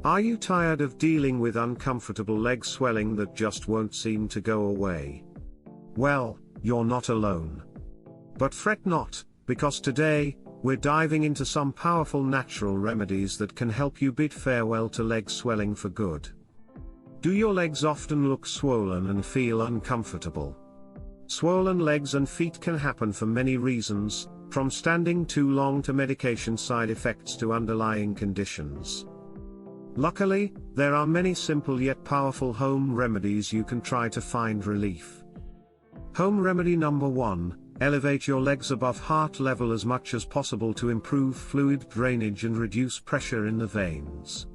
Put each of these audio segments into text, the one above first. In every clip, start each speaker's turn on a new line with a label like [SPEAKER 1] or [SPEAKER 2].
[SPEAKER 1] Are you tired of dealing with uncomfortable leg swelling that just won't seem to go away? Well, you're not alone. But fret not, because today, we're diving into some powerful natural remedies that can help you bid farewell to leg swelling for good. Do your legs often look swollen and feel uncomfortable? Swollen legs and feet can happen for many reasons, from standing too long to medication side effects to underlying conditions. Luckily, there are many simple yet powerful home remedies you can try to find relief. Home remedy number 1, elevate your legs above heart level as much as possible to improve fluid drainage and reduce pressure in the veins.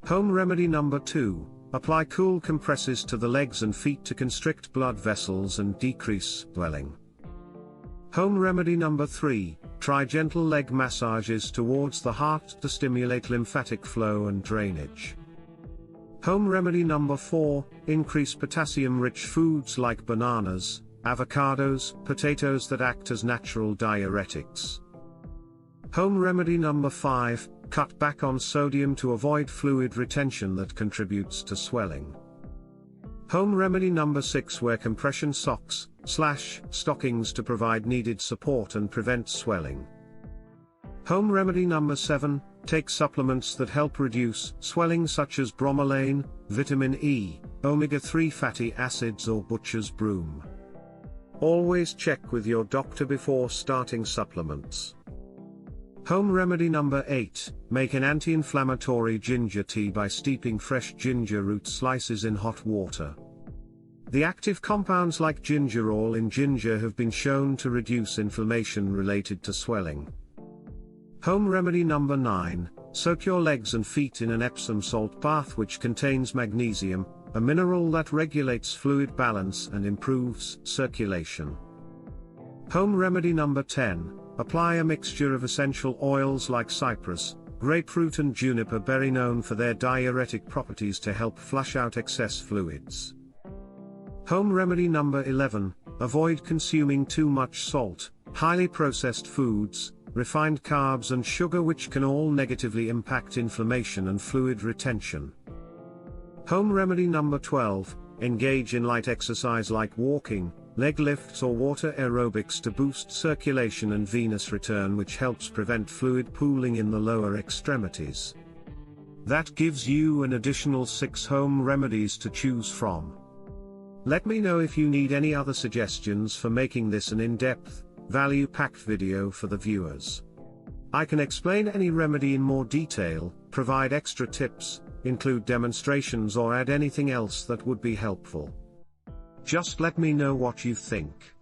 [SPEAKER 1] Home remedy number 2, apply cool compresses to the legs and feet to constrict blood vessels and decrease swelling. Home remedy number 3, try gentle leg massages towards the heart to stimulate lymphatic flow and drainage. Home remedy number 4, increase potassium-rich foods like bananas, avocados, potatoes that act as natural diuretics. Home remedy number 5, cut back on sodium to avoid fluid retention that contributes to swelling. Home remedy number 6, wear compression socks/stockings to provide needed support and prevent swelling. Home remedy number 7, take supplements that help reduce swelling such as bromelain, vitamin E, omega-3 fatty acids or butcher's broom. Always check with your doctor before starting supplements. Home remedy number 8, make an anti-inflammatory ginger tea by steeping fresh ginger root slices in hot water. The active compounds like gingerol in ginger have been shown to reduce inflammation related to swelling. Home remedy number 9, soak your legs and feet in an Epsom salt bath which contains magnesium, a mineral that regulates fluid balance and improves circulation. Home remedy number 10, apply a mixture of essential oils like cypress, grapefruit and juniper berry known for their diuretic properties to help flush out excess fluids. Home remedy number 11, avoid consuming too much salt, highly processed foods, refined carbs and sugar which can all negatively impact inflammation and fluid retention. Home remedy number 12, engage in light exercise like walking, leg lifts or water aerobics to boost circulation and venous return which helps prevent fluid pooling in the lower extremities. That gives you an additional 6 home remedies to choose from. Let me know if you need any other suggestions for making this an in-depth, value-packed video for the viewers. I can explain any remedy in more detail, provide extra tips, include demonstrations or add anything else that would be helpful. Just let me know what you think.